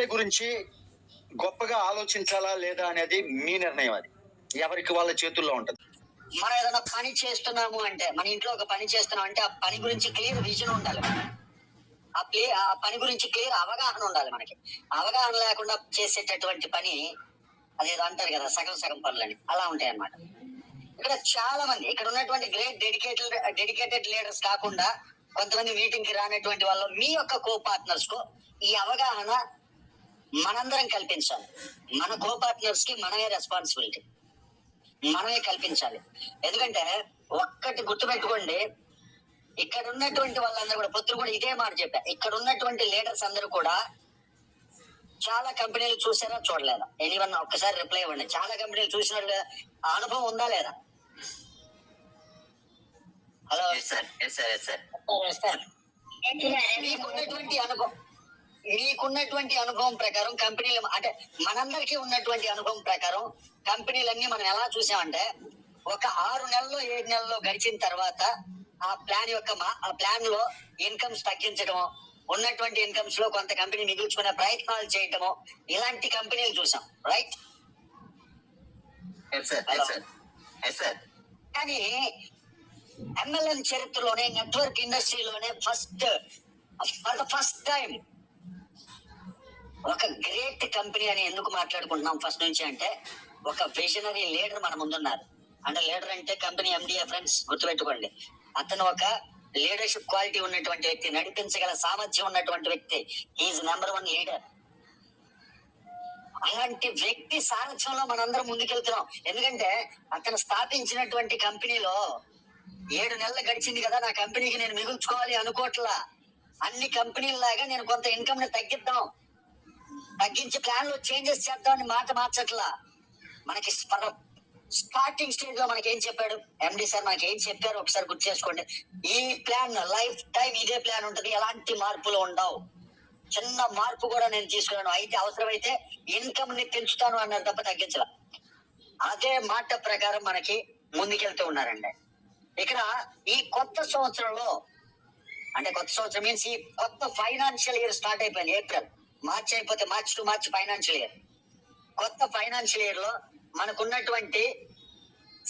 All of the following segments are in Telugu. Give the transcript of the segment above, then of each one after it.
పే గురించి గొప్పగా ఆలోచించాలా లేదా అనేది మీ నిర్ణయం. అది ఎవరికి వాళ్ళ చేతుల్లో ఉంటది. మనం ఏదైనా పని చేస్తున్నాము అంటే, మన ఇంట్లో ఒక పని చేస్తున్నాం అంటే, ఆ పని గురించి క్లియర్ విజన్ ఉండాలి. ఆ పని గురించి క్లియర్ అవగాహన ఉండాలి మనకి. అవగాహన లేకుండా చేసేటటువంటి పని అదేదో అంటారు కదా, సగం సగం పనులని అలా ఉంటాయి అన్నమాట. ఇక్కడ చాలా మంది ఇక్కడ ఉన్నటువంటి గ్రేట్ డెడికేటెడ్ లీడర్స్ కాకుండా కొంతమంది మీటింగ్ కి రానటువంటి వాళ్ళు, మీ యొక్క కో పార్ట్నర్స్ కు ఈ అవగాహన మనందరం కల్పించాలి. మన కో పార్ట్నర్స్ కి మనమే రెస్పాన్సిబిలిటీ, మనమే కల్పించాలి. ఎందుకంటే ఒక్కటి గుర్తుపెట్టుకోండి, ఇక్కడ ఉన్నటువంటి వాళ్ళందరూ కూడా పొద్దున కూడా ఇదే మాట చెప్పారు. ఇక్కడ ఉన్నటువంటి లీడర్స్ అందరూ కూడా చాలా కంపెనీలు చూసారా చూడలేదా? ఎనీవన్ ఒక్కసారి రిప్లై ఇవ్వండి. చాలా కంపెనీలు చూసినట్టు అనుభవం ఉందా లేదా? Hello sir. మీకున్నటువంటి అనుభవం ప్రకారం కంపెనీలు అంటే మనందరికీ ఉన్నటువంటి అనుభవం ప్రకారం కంపెనీలన్నీ మనం ఎలా చూసామంటే, ఒక 6 నెలల్లో 7 నెలల్లో గడిచిన తర్వాత ఆ ప్లాన్ లో ఇన్కమ్స్ తగ్గించడము, ఉన్నటువంటి ఇన్కమ్స్ లో కొంత కంపెనీ మిగుల్చుకునే ప్రయత్నాలు చేయటము, ఇలాంటి కంపెనీలు చూసాం. రైట్? కానీ MLM చరిత్రలోనే, నెట్వర్క్ ఇండస్ట్రీలోనే ఫర్ ద ఫస్ట్ టైం ఒక గ్రేట్ కంపెనీ అని ఎందుకు మాట్లాడుకుంటున్నాం ఫస్ట్ నుంచి అంటే, ఒక విజనరీ లీడర్ మన ముందున్నారు. అంటే లీడర్ అంటే కంపెనీ MDA ఫ్రెండ్స్, గుర్తుపెట్టుకోండి. అతను ఒక లీడర్షిప్ క్వాలిటీ ఉన్నటువంటి వ్యక్తి, నడిపించగల సామర్థ్యం ఉన్నటువంటి వ్యక్తి. Is number 1 leader. అలాంటి వ్యక్తి సారథ్యంలో మనందరం ముందుకెళ్తున్నాం. ఎందుకంటే అతను స్థాపించినటువంటి కంపెనీలో 7 నెలలు గడిచింది కదా, నా కంపెనీకి నేను మిగుల్చుకోవాలి అనుకోవట్లా. అన్ని కంపెనీలాగా నేను కొంత ఇన్కమ్ ని తగ్గించి ప్లాన్ లో చేంజెస్ చేద్దామని మాట మార్చట్లా. మనకి స్టార్టింగ్ స్టేజ్ లో మనకి ఏం చెప్పాడు MD సార్? మనకి ఏం చెప్పారు ఒకసారి గుర్తు చేసుకోండి. ఈ ప్లాన్ లైఫ్ టైం ఇదే ప్లాన్ ఉంటది, ఎలాంటి మార్పులు ఉండవు. చిన్న మార్పు కూడా నేను తీసుకున్నాను, అయితే అవసరమైతే ఇన్కమ్ ని పెంచుతాను అన్నారు తప్ప తగ్గించాల. అదే మాట ప్రకారం మనకి ముందుకెళ్తూ ఉన్నారండి. ఇక్కడ ఈ కొత్త సంవత్సరంలో, అంటే కొత్త సంవత్సరం మీన్స్ ఈ కొత్త ఫైనాన్షియల్ ఇయర్ స్టార్ట్ అయిపోయింది. ఏప్రిల్, మార్చి అయిపోతే March to March financial year. కొత్త ఫైనాన్షియల్ ఇయర్ లో మనకున్నటువంటి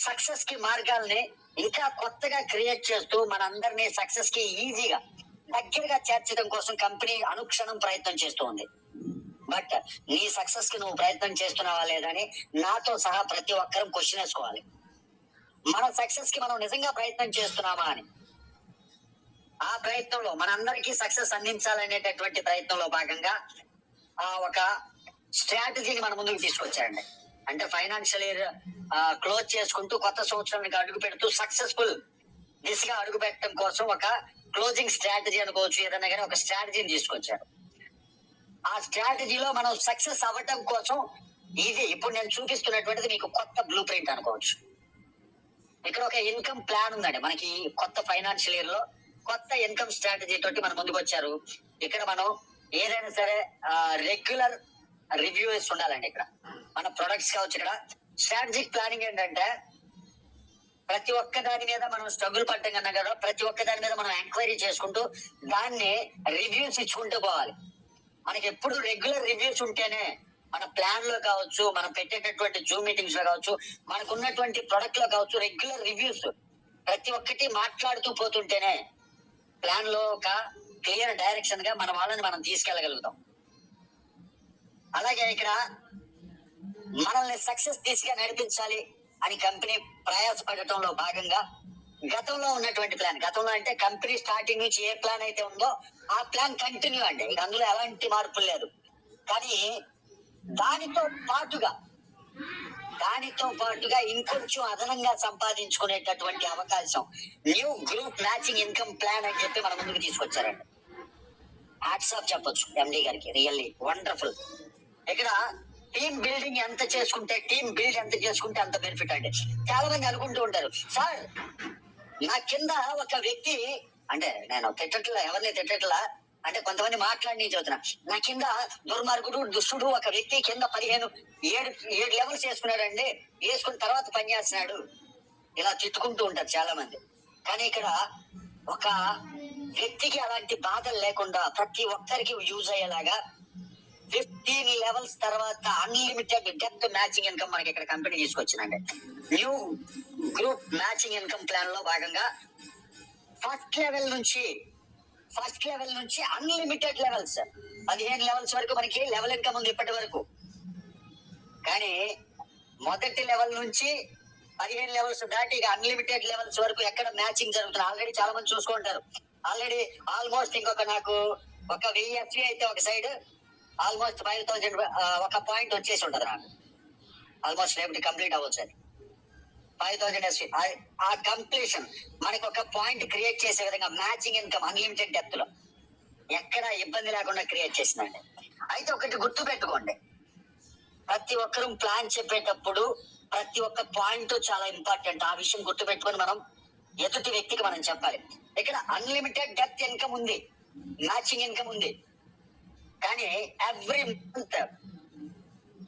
సక్సెస్ కి మార్గాల్ని ఇంకా కొత్తగా క్రియేట్ చేస్తూ మనందరినీ సక్సెస్ కి ఈజీగా దగ్గరగా చేర్చడం కోసం కంపెనీ అనుక్షణం ప్రయత్నం చేస్తూ ఉంది. బట్ నీ సక్సెస్ కి నువ్వు ప్రయత్నం చేస్తున్నావా లేదని నాతో సహా ప్రతి ఒక్కరం క్వశ్చన్ వేసుకోవాలి. మన సక్సెస్ కి మనం నిజంగా ప్రయత్నం చేస్తున్నామా అని. ఆ ప్రయత్నంలో మనందరికీ సక్సెస్ అందించాలనేటటువంటి ప్రయత్నంలో భాగంగా ఒక స్ట్రాటజీని మన ముందుకు తీసుకొచ్చారండి. అంటే ఫైనాన్షియల్ ఇయర్ క్లోజ్ చేసుకుంటూ కొత్త సంవత్సరానికి అడుగు పెడుతూ సక్సెస్ఫుల్ దిశగా అడుగు పెట్టడం కోసం ఒక క్లోజింగ్ స్ట్రాటజీ అనుకోవచ్చు, ఏదైనా కానీ ఒక స్ట్రాటజీని తీసుకొచ్చారు. ఆ స్ట్రాటజీలో మనం సక్సెస్ అవ్వటం కోసం ఇది ఇప్పుడు నేను చూపిస్తున్నటువంటిది మీకు కొత్త బ్లూ ప్రింట్ అనుకోవచ్చు. ఇక్కడ ఒక ఇన్కమ్ ప్లాన్ ఉందండి మనకి. కొత్త ఫైనాన్షియల్ ఇయర్ లో కొత్త ఇన్కమ్ స్ట్రాటజీ తోటి మన ముందుకు వచ్చారు. ఇక్కడ మనం ఏదైనా సరే రెగ్యులర్ రివ్యూస్ ఉండాలండి. ఇక్కడ మన ప్రొడక్ట్స్ కావచ్చు. ఇక్కడ స్ట్రాటజిక్ ప్లానింగ్ ఏంటంటే, ప్రతి ఒక్క దాని మీద మనం స్ట్రగుల్ పడ్డం కన్నా కదా, ప్రతి ఒక్క దాని మీద మనం ఎంక్వైరీ చేసుకుంటూ దాన్ని రివ్యూస్ ఇచ్చుకుంటూ పోవాలి. మనకి ఎప్పుడు రెగ్యులర్ రివ్యూస్ ఉంటేనే మన ప్లాన్ లో కావచ్చు, మనం పెట్టేటటువంటి జూమ్ మీటింగ్స్ లో కావచ్చు, మనకు ఉన్నటువంటి ప్రొడక్ట్ లో కావచ్చు, రెగ్యులర్ రివ్యూస్ ప్రతి ఒక్కటి మాట్లాడుతూ పోతుంటేనే ప్లాన్ లో ఒక క్లియర్ డైరెక్షన్ గా మన వాళ్ళని మనం తీసుకెళ్లగలుగుతాం. అలాగే ఇక్కడ మనల్ని సక్సెస్ దిశగా నడిపించాలి అని కంపెనీ ప్రయాసపడటంలో భాగంగా గతంలో ఉన్నటువంటి ప్లాన్, గతంలో అంటే కంపెనీ స్టార్టింగ్ నుంచి ఏ ప్లాన్ అయితే ఉందో ఆ ప్లాన్ కంటిన్యూ అండి. ఇక అందులో ఎలాంటి మార్పులు లేదు. కానీ దానితో పాటుగా ఇంకొంచెం అదనంగా సంపాదించుకునేటటువంటి అవకాశం new group matching income plan అని చెప్పి మన ముందుకు తీసుకొచ్చారండి. హ్యాట్స్ ఆఫ్ చెప్పొచ్చు MD గారికి, రియల్లీ వండర్ఫుల్. ఇక్కడ టీమ్ బిల్డ్ ఎంత చేసుకుంటే అంత బెనిఫిట్ అండి. చాలా మంది అనుకుంటూ ఉంటారు, సార్ నా కింద ఒక వ్యక్తి, అంటే నేను ఎవరిని తిట్టట్లా, అంటే కొంతమంది మాట్లాడి చదువుతున్నా, నా కింద దుర్మార్గుడు దుష్టుడు ఒక వ్యక్తి కింద 7 లెవెల్స్ వేసుకున్నాడండి, వేసుకున్న తర్వాత పని చేస్తున్నాడు, ఇలా తిట్టుకుంటూ ఉంటారు చాలా మంది. కానీ ఇక్కడ ఒక వ్యక్తికి అలాంటి బాధలు లేకుండా ప్రతి ఒక్కరికి యూజ్ అయ్యేలాగా 50 లెవెల్స్ తర్వాత అన్లిమిటెడ్ డెప్త్ మ్యాచింగ్ ఇన్కమ్ మనకి ఇక్కడ కంపెనీ తీసుకొచ్చిందండి. New group matching income plan లో భాగంగా ఫస్ట్ లెవెల్ నుంచి అన్లిమిటెడ్ లెవెల్స్ 15 లెవెల్స్ వరకు మనకి లెవెల్ ఇన్కమ్ ఉంది ఇప్పటి వరకు. కానీ మొదటి లెవెల్ నుంచి 15 లెవెల్స్ దాటి ఇక అన్లిమిటెడ్ లెవెల్స్ వరకు ఎక్కడ మ్యాచింగ్ జరుగుతుంది. ఆల్రెడీ చాలా మంది చూసుకుంటారు. ఆల్రెడీ ఆల్మోస్ట్ ఇంకొక నాకు ఒక 1000 ఎఫ్ఈ అయితే ఒక సైడ్ ఆల్మోస్ట్ 5000 ఒక పాయింట్ వచ్చేసి ఉంటది నాకు. ఆల్మోస్ట్ రేపు కంప్లీట్ అవ్వచ్చు అది 5000 ఎస్వి. ఆ కంప్లీషన్ మనకి ఒక పాయింట్ క్రియేట్ చేసే విధంగా మ్యాచింగ్ ఇన్కమ్ అన్లిమిటెడ్ డెప్త్ లో ఎక్కడ ఇబ్బంది లేకుండా క్రియేట్ చేసిందండి. అయితే ఒకటి గుర్తు పెట్టుకోండి, ప్రతి ఒక్కరూ ప్లాన్ చెప్పేటప్పుడు ప్రతి ఒక్క పాయింట్ చాలా ఇంపార్టెంట్. ఆ విషయం గుర్తు పెట్టుకొని మనం ఎదుటి వ్యక్తికి మనం చెప్పాలి. ఇక్కడ అన్లిమిటెడ్ డెప్త్ ఇన్కమ్ ఉంది, మ్యాచింగ్ ఇన్కమ్ ఉంది. కానీ ఎవ్రీ మంత్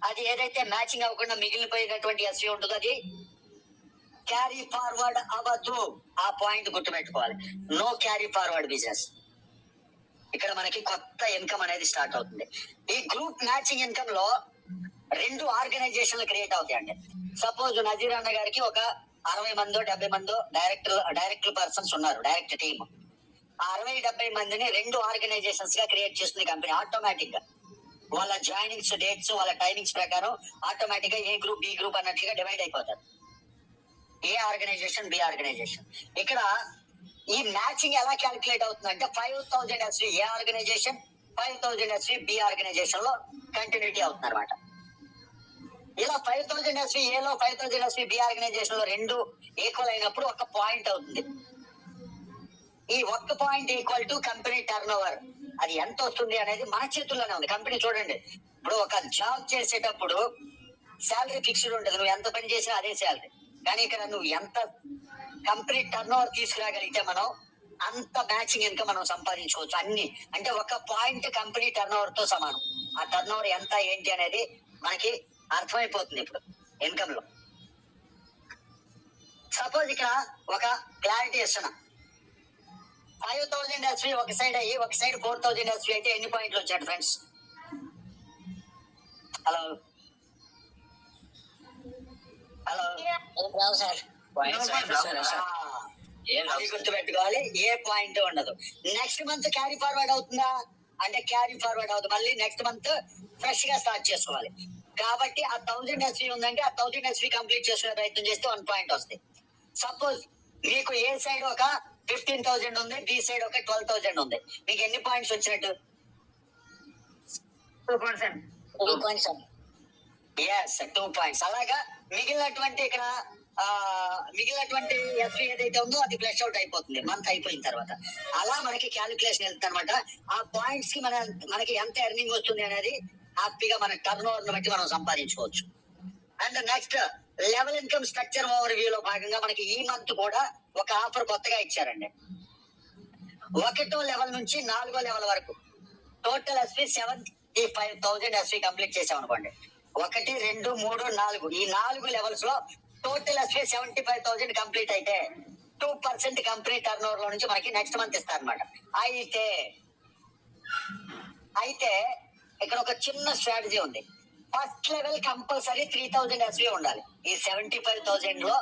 అది ఏదైతే మ్యాచింగ్ అవ్వకుండా మిగిలిపోయినటువంటి ఎస్వి ఉంటుందో అది క్యారీ ఫార్వర్డ్ అవ్వదు. ఆ పాయింట్ గుర్తుపెట్టుకోవాలి. No carry forward business. ఇక్కడ మనకి కొత్త ఇన్కమ్ అనేది స్టార్ట్ అవుతుంది. ఈ గ్రూప్ మ్యాచింగ్ ఇన్కమ్ లో 2 ఆర్గనైజేషన్లు క్రియేట్ అవుతాయండి. సపోజ్ నజీర్ అన్న గారికి ఒక 60 మందో 70 మందో డైరెక్టర్ పర్సన్స్ ఉన్నారు, డైరెక్ట్ టీమ్. ఆ 60-70 మందిని 2 ఆర్గనైజేషన్స్ గా క్రియేట్ చేస్తుంది కంపెనీ. ఆటోమేటిక్ గా వాళ్ళ జాయినింగ్స్ డేట్స్ వాళ్ళ టైమింగ్స్ ప్రకారం ఆటోమేటిక్ గా ఏ గ్రూప్ బి గ్రూప్ అన్నట్లుగా డివైడ్ అయిపోతారు. ఏ ఆర్గనైజేషన్ బి ఆర్గనైజేషన్. ఇక్కడ ఈ మ్యాచింగ్ ఎలా క్యాలిక్యులేట్ అవుతుందంటే 5000 ఎస్వి ఏ ఆర్గనైజేషన్, 5000 ఎస్వి బి ఆర్గనైజేషన్ లో కంటిన్యూటీ అవుతుంది అనమాట. ఇలా 5000 ఎస్వి ఏలో 5000 ఎస్వి బి ఆర్గనైజేషన్ లో 2 ఈక్వల్ అయినప్పుడు ఒక పాయింట్ అవుతుంది. ఈ ఒక్క point equal to company turn over. అది ఎంత వస్తుంది అనేది మన చేతుల్లోనే ఉంది. కంపెనీ చూడండి, ఇప్పుడు ఒక జాబ్ చేసేటప్పుడు శాలరీ ఫిక్స్డ్ ఉంటుంది, నువ్వు ఎంత పని చేసినా అదే శాలరీ. కానీ ఇక్కడ నువ్వు ఎంత కంపెనీ టర్న్ ఓవర్ తీసుకురాగలిగితే మనం అంత మ్యాచింగ్ ఇన్కమ్ మనం సంపాదించుకోవచ్చు. అన్ని అంటే ఒక పాయింట్ కంపెనీ టర్న్ ఓవర్ తో సమానం. ఆ టర్న్ ఓవర్ ఎంత ఏంటి అనేది మనకి అర్థమైపోతుంది ఇప్పుడు ఇన్కమ్ లో. సపోజ్ ఇక్కడ ఒక క్లారిటీ ఇస్తున్నా, 5000 ఎస్వి ఒక సైడ్ అయ్యి ఒక సైడ్ 4000 ఎస్వి అయితే ఎన్ని పాయింట్లు వచ్చాడు ఫ్రెండ్స్? హలో సార్, గుర్తు పెట్టుకోవాలి. ఏ పాయింట్ ఉండదు. నెక్స్ట్ మంత్ క్యారీ ఫార్వర్డ్ అవుతుందా అంటే క్యారీ ఫార్వర్డ్ అవుతుంది. మళ్ళీ నెక్స్ట్ మంత్ ఫ్రెష్ గా స్టార్ట్ చేసుకోవాలి. కాబట్టి ఆ 1000 ఎస్వి ఉందంటే ఆ 1000 ఎస్వి కంప్లీట్ చేసుకునే ప్రయత్నం చేస్తే 1 పాయింట్ వస్తాయి. సపోజ్ మీకు ఏ సైడ్ ఒక 15,000 ఉంది, బి సైడ్ ఒక 12,000 ఉంది, మీకు ఎన్ని పాయింట్స్ వచ్చినట్టు? 2 పాయింట్స్. Yes, 2 points. అలాగా మిగిలినటువంటి ఇక్కడ మిగిలినటువంటి ఎస్వి ఏదైతే ఉందో అది ఫ్లెష్ అవుట్ అయిపోతుంది మంత్ అయిపోయిన తర్వాత. అలా మనకి క్యాలిక్యులేషన్ వెళ్తుంది అనమాట. ఆ పాయింట్స్ కి మనకి ఎంత ఎర్నింగ్ వస్తుంది అనేది హ్యాపీగా మన టర్న్ ఓవర్ బట్టి మనం సంపాదించుకోవచ్చు. And next level income structure over view లో భాగంగా మనకి ఈ మంత్ కూడా ఒక ఆఫర్ కొత్తగా ఇచ్చారండి. 1వ లెవెల్ నుంచి 4వ లెవెల్ వరకు టోటల్ ఎస్వి 75,000 ఎస్వి కంప్లీట్ చేసాం అనుకోండి. 1, 2, 3, 4 ఈ 4 లెవెల్స్ లో టోటల్ ఎస్వి 75,000 కంప్లీట్ అయితే 2% కంపెనీ టర్న్ ఓవర్ లో నుంచి మనకి నెక్స్ట్ మంత్ ఇస్తారనమాట. అయితే ఇక్కడ ఒక చిన్న స్ట్రాటజీ ఉంది. ఫస్ట్ లెవెల్ కంపల్సరీ 3000 ఎస్వి ఉండాలి. ఈ 75,000 లో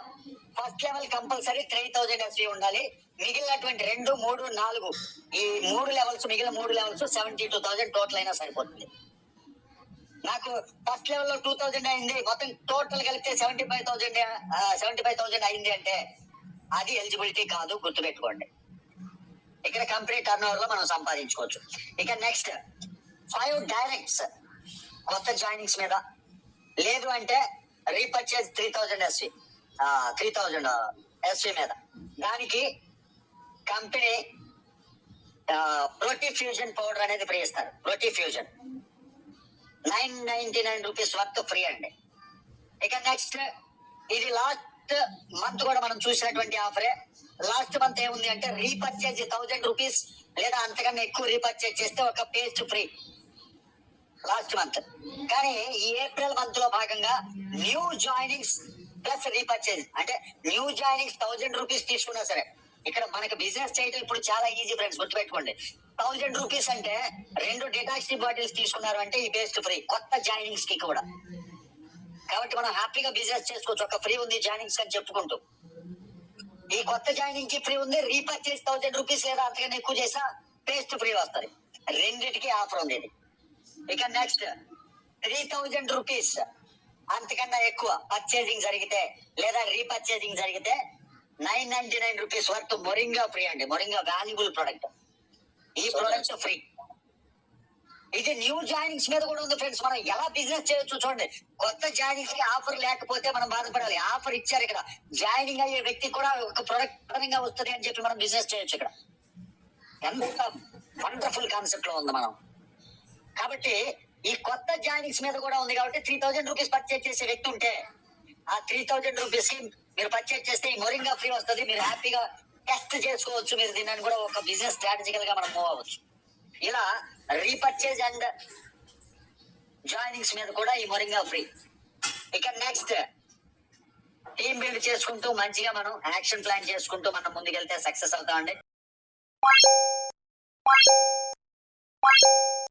ఫస్ట్ లెవెల్ కంపల్సరీ 3000 ఎస్వి ఉండాలి. మిగిలినటువంటి 2, 3, 4 ఈ 3 లెవెల్స్ మిగిలిన 3 లెవెల్స్ 72,000 టోటల్ అయినా సరిపోతుంది. నాకు ఫస్ట్ లెవెల్ లో 2000 అయింది, మొత్తం టోటల్ కలిపితే 75,000 అయింది అంటే అది ఎలిజిబిలిటీ కాదు, గుర్తుపెట్టుకోండి. ఇక్కడ కంపెనీ టర్న్ ఓవర్ లో మనం సంపాదించుకోవచ్చు. ఇక నెక్స్ట్ 5 డైరెక్ట్స్ కొత్త జాయినింగ్స్ మీద, లేదు అంటే రీపర్చేజ్ 3000 ఎస్వి మీద. దానికి కంపెనీ ప్రోటీ ఫ్యూజన్ పౌడర్ అనేది ఫ్రీ ఇస్తారు. ప్రోటీ ఫ్యూజన్ 999 రూపీస్ వర్త్ ఫ్రీ అండి. ఇక నెక్స్ట్ ఇది లాస్ట్ మంత్ కూడా మనం చూసినటువంటి ఆఫరే. లాస్ట్ మంత్ ఏముంది అంటే రీపర్చేజ్ 1000 రూపీస్ లేదా అంతకన్నా ఎక్కువ రీపర్చేజ్ చేస్తే ఒక పేస్ట్ ఫ్రీ లాస్ట్ మంత్. కానీ ఈ ఏప్రిల్ మంత్ లో భాగంగా న్యూ జాయినింగ్స్ ప్లస్ రీపర్చేజ్ అంటే న్యూ జాయినింగ్స్ 1000 రూపీస్ తీసుకున్నా సరే ఇక్కడ మనకి బిజినెస్ చేయడం ఇప్పుడు చాలా ఈజీ ఫ్రెండ్స్, గుర్తుపెట్టుకోండి. ₹1000 అంటే 2 డిటాక్సీ బాటిల్స్ తీసుకున్నారు అంటే ఈ పేస్ట్ ఫ్రీ కొత్త జాయినింగ్స్ కి కూడా. కాబట్టి మనం హ్యాపీగా బిజినెస్ చేసుకోవచ్చు. ఒక ఫ్రీ ఉంది జాయినింగ్స్ అని చెప్పుకుంటూ. ఈ కొత్త జాయినింగ్ కి ఫ్రీ ఉంది, రీపర్చేస్ ₹1000 లేదా అంతకన్నా ఎక్కువ చేసినా పేస్ట్ ఫ్రీ వస్తుంది. రెండిటికి ఆఫర్ ఉంది ఇది. ఇక నెక్స్ట్ ₹3000 అంతకన్నా ఎక్కువ పర్చేసింగ్ జరిగితే లేదా రీపర్చేసింగ్ జరిగితే ₹999 వర్త్ మొరింగా ఫ్రీ అండి. Moringa valuable product. ఈ ప్రొడక్ట్స్ ఫ్రీ. ఇది న్యూ జాయినింగ్స్ మీద కూడా ఉంది ఫ్రెండ్స్. మనం ఎలా బిజినెస్ చేయొచ్చు చూడండి. కొత్త జాయినింగ్స్ కి ఆఫర్ లేకపోతే మనం బాధపడాలి. ఆఫర్ ఇచ్చారు ఇక్కడ. జాయినింగ్ అయ్యే వ్యక్తి కూడా ఒక ప్రొడక్ట్ అదనంగా వస్తుంది అని చెప్పి మనం బిజినెస్ చేయొచ్చు ఇక్కడ. ఎంత వండర్ఫుల్ కాన్సెప్ట్ లో ఉంది మనం. కాబట్టి ఈ కొత్త జాయినింగ్స్ మీద కూడా ఉంది కాబట్టి ₹3000 పర్చేజ్ చేసే వ్యక్తి ఉంటే ఆ ₹3000 కి మీరు పర్చేజ్ చేస్తే ఈ మొరింగా ఫ్రీ వస్తుంది. మీరు హ్యాపీగా టెస్ట్ చేసుకోవచ్చు. మీరు దీన్ని కూడా ఒక బిజినెస్ స్ట్రాటజికల్ గా మనం మూవ్ అవ్వచ్చు. ఇలా రీపర్చేజ్ అండ్ జాయినింగ్స్ మీద కూడా ఈ మొరింగా ఫ్రీ. ఇక నెక్స్ట్ టీమ్ బిల్డ్ చేసుకుంటూ మంచిగా మనం యాక్షన్ ప్లాన్ చేసుకుంటూ మనం ముందుకెళ్తే సక్సెస్ అవుతామండి.